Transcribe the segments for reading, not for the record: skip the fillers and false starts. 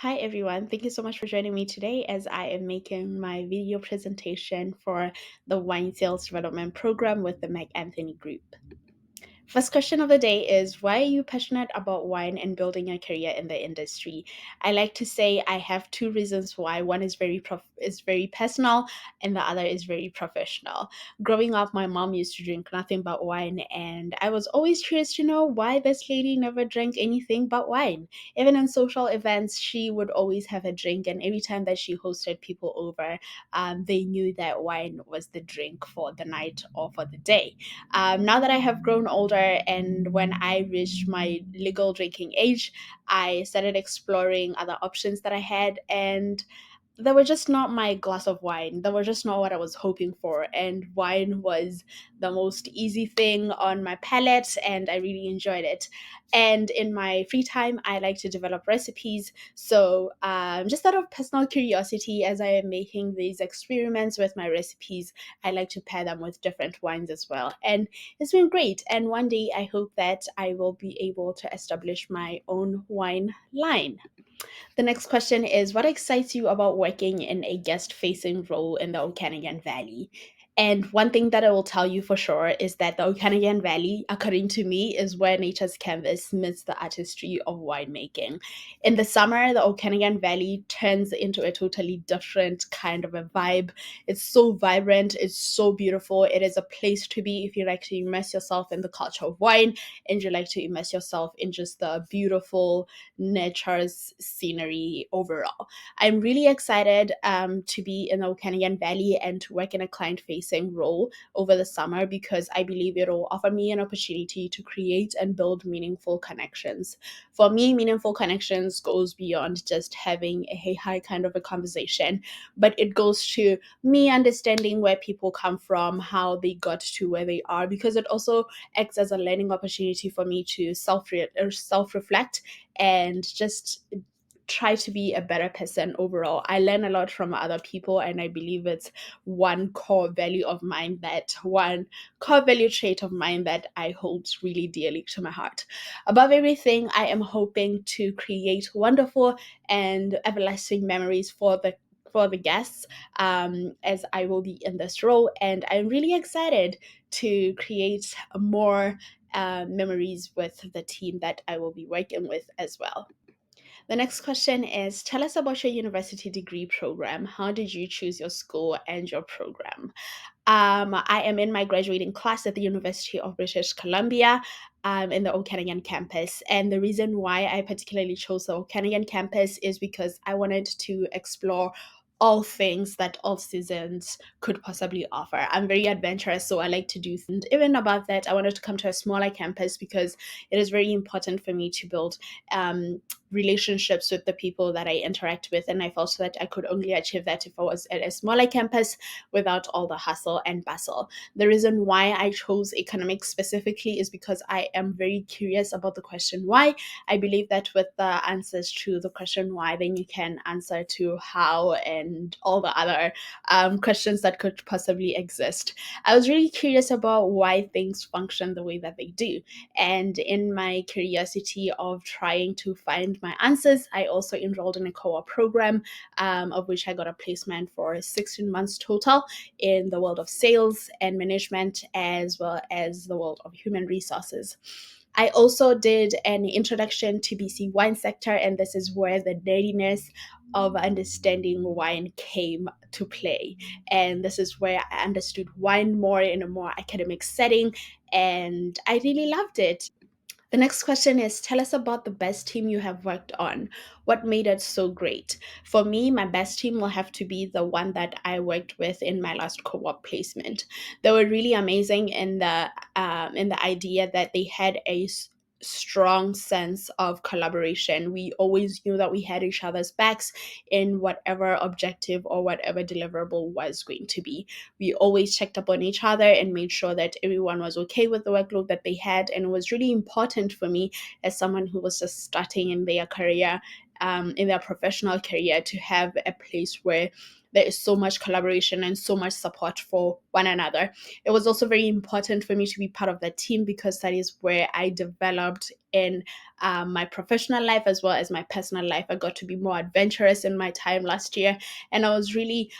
Hi everyone, thank you so much for joining me today as I am making my video presentation for the Wine Sales Development Program with the Mac Anthony Group. First question of the day is, why are you passionate about wine and building a career in the industry? I like to say I have two reasons why. One is very personal and the other is very professional. Growing up, my mom used to drink nothing but wine, and I was always curious to know why this lady never drank anything but wine. Even in social events, she would always have a drink, and every time that she hosted people over, they knew that wine was the drink for the night or for the day. Now that I have grown older and when I reached my legal drinking age, I started exploring other options that I had, and they were just not my glass of wine. They were just not what I was hoping for. And wine was the most easy thing on my palate, and I really enjoyed it. And in my free time, I like to develop recipes. So, just out of personal curiosity, as I am making these experiments with my recipes, I like to pair them with different wines as well. And it's been great. And one day, I hope that I will be able to establish my own wine line. The next question is, what excites you about working in a guest facing role in the Okanagan Valley? And one thing that I will tell you for sure is that the Okanagan Valley, according to me, is where nature's canvas meets the artistry of winemaking. In the summer, the Okanagan Valley turns into a totally different kind of a vibe. It's so vibrant, it's so beautiful. It is a place to be if you like to immerse yourself in the culture of wine and you like to immerse yourself in just the beautiful nature's scenery overall. I'm really excited to be in the Okanagan Valley and to work in a client facing role over the summer because I believe it will offer me an opportunity to create and build meaningful connections. For me, meaningful connections goes beyond just having a hey hi kind of a conversation, but it goes to me understanding where people come from, how they got to where they are, because it also acts as a learning opportunity for me to self reflect and just try to be a better person overall. I learn a lot from other people, and I believe it's one core value trait of mine that I hold really dearly to my heart. Above everything, I am hoping to create wonderful and everlasting memories for the guests, as I will be in this role, and I'm really excited to create more memories with the team that I will be working with as well. The next question is, tell us about your university degree program. How did you choose your school and your program? I am in my graduating class at the University of British Columbia, in the Okanagan campus. And the reason why I particularly chose the Okanagan campus is because I wanted to explore all things that all seasons could possibly offer. I'm very adventurous, so I like to do things. Even above that, I wanted to come to a smaller campus because it is very important for me to build relationships with the people that I interact with. And I felt that I could only achieve that if I was at a smaller campus without all the hustle and bustle. The reason why I chose economics specifically is because I am very curious about the question why. I believe that with the answers to the question why, then you can answer to how and all the other questions that could possibly exist. I was really curious about why things function the way that they do. And in my curiosity of trying to find my answers, I also enrolled in a co-op program, of which I got a placement for 16 months total in the world of sales and management, as well as the world of human resources. I also did an introduction to BC wine sector, and this is where the nerdiness of understanding wine came to play. And this is where I understood wine more in a more academic setting, and I really loved it. The next question is, tell us about the best team you have worked on. What made it so great? For me, my best team will have to be the one that I worked with in my last co-op placement. They were really amazing in the idea that they had a strong sense of collaboration. We always knew that we had each other's backs in whatever objective or whatever deliverable was going to be. We always checked up on each other and made sure that everyone was okay with the workload that they had. And it was really important for me as someone who was just starting in their career, in their professional career, to have a place where there is so much collaboration and so much support for one another. It was also very important for me to be part of that team because that is where I developed in my professional life as well as my personal life. I got to be more adventurous in my time last year, and I was really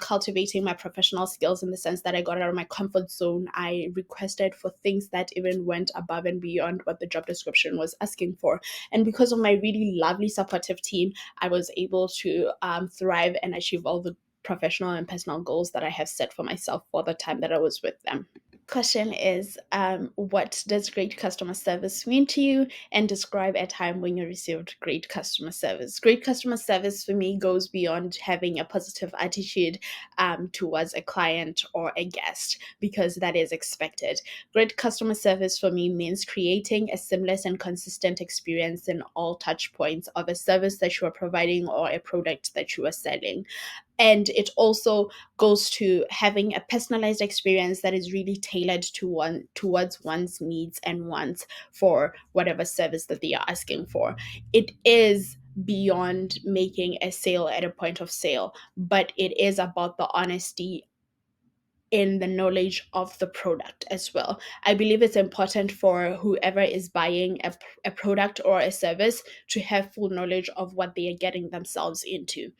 cultivating my professional skills in the sense that I got out of my comfort zone. I requested for things that even went above and beyond what the job description was asking for. And because of my really lovely, supportive team, I was able to thrive and achieve all the professional and personal goals that I have set for myself for the time that I was with them. Question is, what does great customer service mean to you, and describe a time when you received great customer service. Great customer service for me goes beyond having a positive attitude towards a client or a guest, because that is expected. Great customer service for me means creating a seamless and consistent experience in all touch points of a service that you are providing or a product that you are selling. And it also goes to having a personalized experience that is really tailored to towards one's needs and wants for whatever service that they are asking for. It is beyond making a sale at a point of sale, but it is about the honesty in the knowledge of the product as well. I believe it's important for whoever is buying a product or a service to have full knowledge of what they are getting themselves into.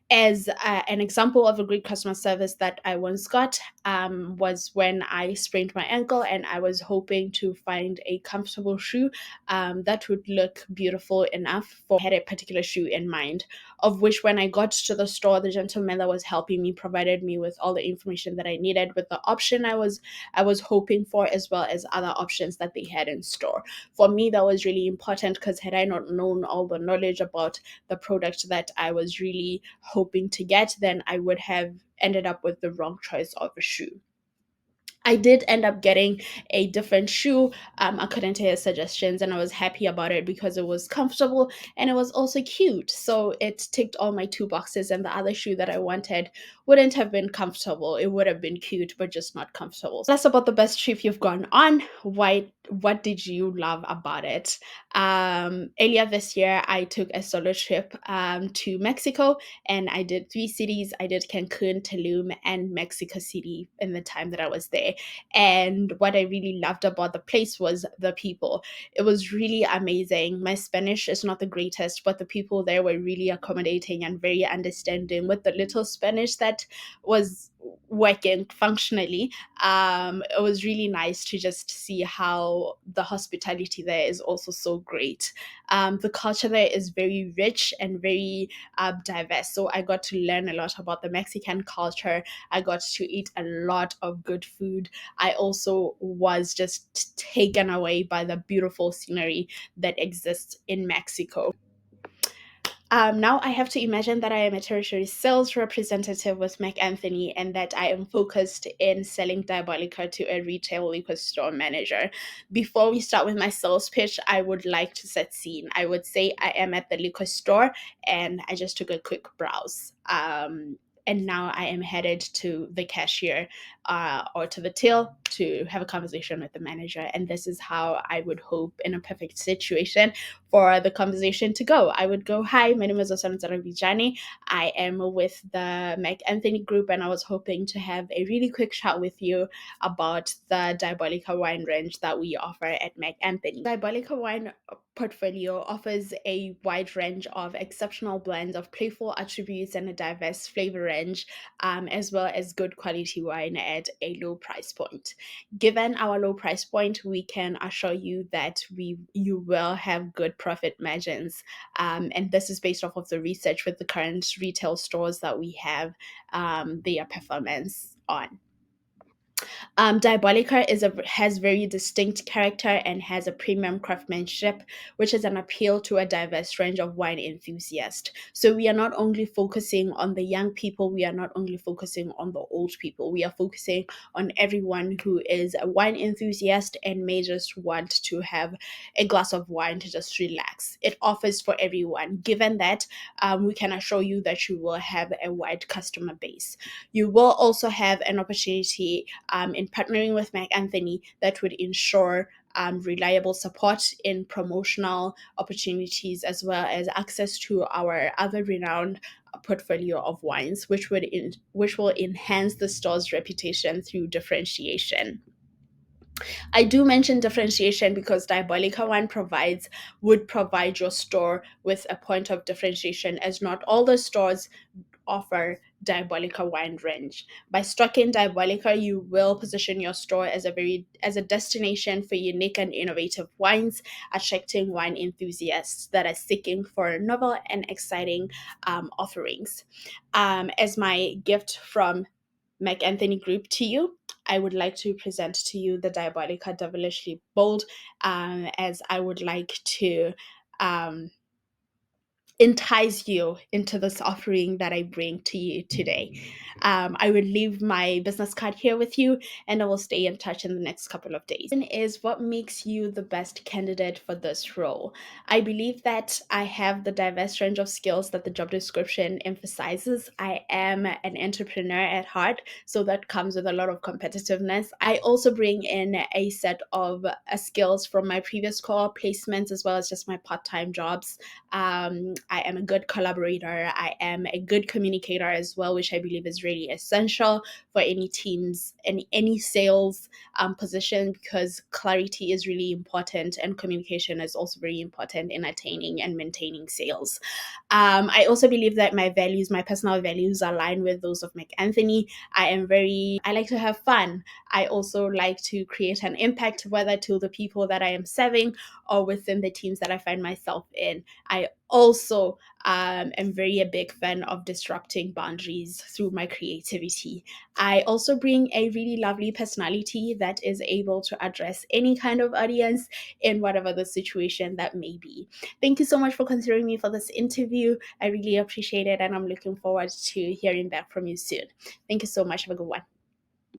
As an example of a great customer service that I once got was when I sprained my ankle and I was hoping to find a comfortable shoe that would look beautiful enough for. I had a particular shoe in mind, of which when I got to the store, the gentleman that was helping me provided me with all the information that I needed with the option I was hoping for, as well as other options that they had in store. For me, that was really important because had I not known all the knowledge about the product that I was really hoping to get, then I would have ended up with the wrong choice of a shoe. I did end up getting a different shoe according to his suggestions, and I was happy about it because it was comfortable and it was also cute. So it ticked all my two boxes, and the other shoe that I wanted wouldn't have been comfortable. It would have been cute, but just not comfortable. Tell us about the best trip you've gone on. Why? What did you love about it? Earlier this year, I took a solo trip to Mexico, and I did three cities. I did Cancun, Tulum, and Mexico City in the time that I was there. And what I really loved about the place was the people. It was really amazing. My Spanish is not the greatest, but the people there were really accommodating and very understanding with the little Spanish that was working functionally. It was really nice to just see how the hospitality there is also so great. The culture there is very rich and very diverse. So I got to learn a lot about the Mexican culture. I got to eat a lot of good food. I also was just taken away by the beautiful scenery that exists in Mexico. Now I have to imagine that I am a territory sales representative with Mac Anthony and that I am focused in selling Diabolica to a retail liquor store manager. Before we start with my sales pitch, I would like to set scene. I would say I am at the liquor store and I just took a quick browse. And now I am headed to the cashier or to the till to have a conversation with the manager. And this is how I would hope in a perfect situation for the conversation to go. I would go, "Hi, my name is Osenotse Raboijane. I am with the Mac Anthony Group, and I was hoping to have a really quick chat with you about the Diabolica wine range that we offer at Mac Anthony." Diabolica wine portfolio offers a wide range of exceptional blends of playful attributes and a diverse flavor range, as well as good quality wine at a low price point. Given our low price point, we can assure you that you will have good profit margins, and this is based off of the research with the current retail stores that we have their performance on. Diabolica has very distinct character and has a premium craftsmanship, which is an appeal to a diverse range of wine enthusiasts. So we are not only focusing on the young people, we are not only focusing on the old people, we are focusing on everyone who is a wine enthusiast and may just want to have a glass of wine to just relax. It offers for everyone, given that we can assure you that you will have a wide customer base. You will also have an opportunity in partnering with Mac Anthony that would ensure reliable support in promotional opportunities, as well as access to our other renowned portfolio of wines, which will enhance the store's reputation through differentiation. I do mention differentiation because Diabolica Wine would provide your store with a point of differentiation, as not all the stores offer Diabolica wine range. By stocking Diabolica, you will position your store as a destination for unique and innovative wines, attracting wine enthusiasts that are seeking for novel and exciting offerings. As my gift from McAnthony Group to you, I would like to present to you the Diabolica Devilishly Bold, as I would like to um, entice you into this offering that I bring to you today. I would leave my business card here with you, and I will stay in touch in the next couple of days. Is what makes you the best candidate for this role? I believe that I have the diverse range of skills that the job description emphasizes. I am an entrepreneur at heart, so that comes with a lot of competitiveness. I also bring in a set of skills from my previous core placements, as well as just my part-time jobs. I am a good collaborator. I am a good communicator as well, which I believe is really essential for any teams and any sales position, because clarity is really important and communication is also very important in attaining and maintaining sales. I also believe that my personal values align with those of McAnthony. I like to have fun. I also like to create an impact, whether to the people that I am serving or within the teams that I find myself in. I also am very a big fan of disrupting boundaries through my creativity. I also bring a really lovely personality that is able to address any kind of audience in whatever the situation that may be. Thank you so much for considering me for this interview. I really appreciate it, and I'm looking forward to hearing back from you soon. Thank you so much. Have a good one.